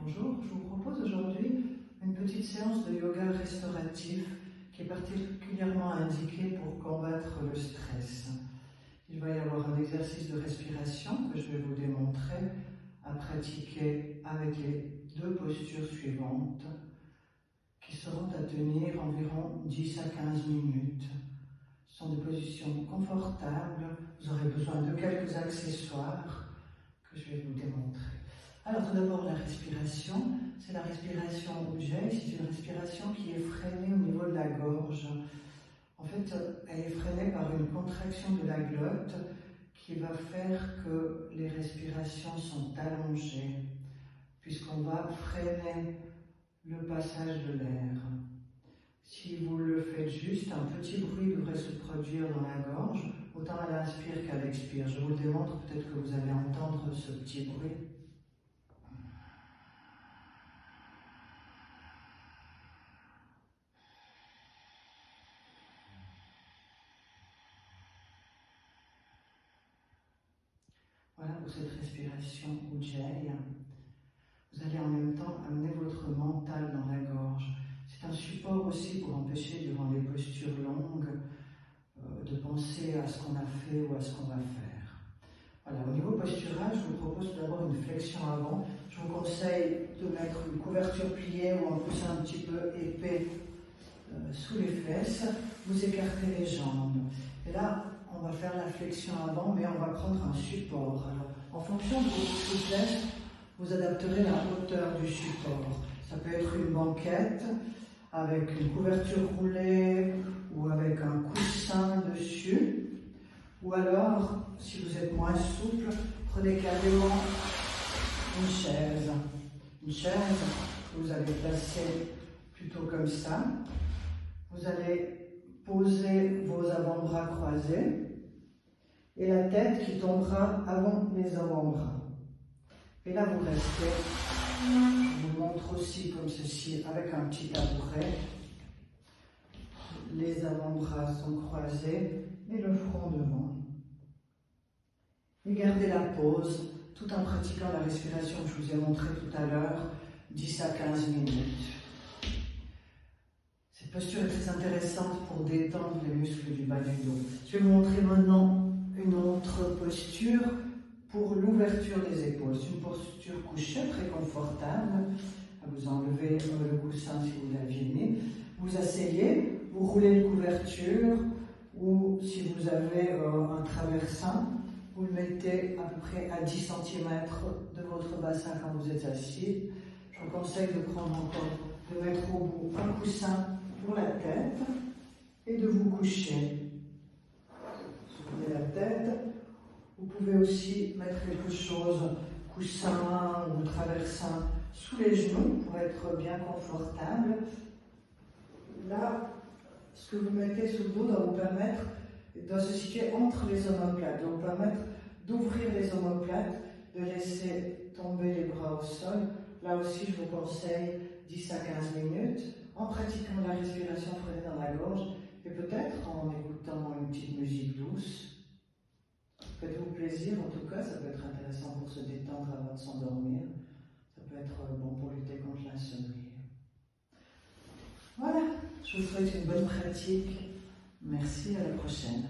Bonjour, je vous propose aujourd'hui une petite séance de yoga restauratif qui est particulièrement indiquée pour combattre le stress. Il va y avoir un exercice de respiration que je vais vous démontrer à pratiquer avec les deux postures suivantes qui seront à tenir environ 10 à 15 minutes. Ce sont des positions confortables, vous aurez besoin de quelques accessoires que je vais vous démontrer. Alors tout d'abord la respiration, c'est la respiration Ujjayi, c'est une respiration qui est freinée au niveau de la gorge. En fait, elle est freinée par une contraction de la glotte qui va faire que les respirations sont allongées, puisqu'on va freiner le passage de l'air. Si vous le faites juste, un petit bruit devrait se produire dans la gorge, autant à l'inspire qu'à l'expire. Je vous le démontre, peut-être que vous allez entendre ce petit bruit. Voilà pour cette respiration Ujjayi. Vous allez en même temps amener votre mental dans la gorge. C'est un support aussi pour empêcher, durant les postures longues, de penser à ce qu'on a fait ou à ce qu'on va faire. Voilà, au niveau postural, je vous propose d'abord une flexion avant. Je vous conseille de mettre une couverture pliée ou un coussin un petit peu épais sous les fesses. Vous écartez les jambes. Et là, on va faire la flexion avant, mais on va prendre un support. Alors, en fonction de votre souplesse, vous adapterez la hauteur du support. Ça peut être une banquette avec une couverture roulée ou avec un coussin dessus. Ou alors, si vous êtes moins souple, prenez carrément une chaise. Une chaise que vous allez placer plutôt comme ça. Vous allez poser vos avant-bras croisés et la tête qui tombera avant les avant-bras. Et là, vous restez. Je vous montre aussi comme ceci avec un petit tabouret. Les avant-bras sont croisés et le front devant. Et gardez la pause tout en pratiquant la respiration que je vous ai montré tout à l'heure, 10 à 15 minutes. Cette posture est très intéressante pour détendre les muscles du bas du dos. Je vais vous montrer maintenant une autre posture pour l'ouverture des épaules. C'est une posture couchée très confortable. Vous enlevez le coussin si vous l'aviez mis. Vous asseyez, vous roulez une couverture ou si vous avez un traversin, vous le mettez à peu près à 10 cm de votre bassin quand vous êtes assis. Je vous conseille de prendre encore, de mettre au bout un coussin pour la tête et de vous coucher. Souvenez la tête. Vous pouvez aussi mettre quelque chose, coussin ou traversin, sous les genoux pour être bien confortable. Là, ce que vous mettez sous le dos doit vous permettre, doit se situer entre les omoplates, doit vous permettre d'ouvrir les omoplates, de laisser tomber les bras au sol. Là aussi, je vous conseille 10 à 15 minutes en pratiquant la respiration freinée dans la gorge et peut-être en écoutant une petite musique douce. Faites-vous plaisir, en tout cas, ça peut être intéressant pour se détendre avant de s'endormir. Ça peut être bon pour lutter contre l'insomnie. Voilà, je vous souhaite une bonne pratique. Merci, à la prochaine.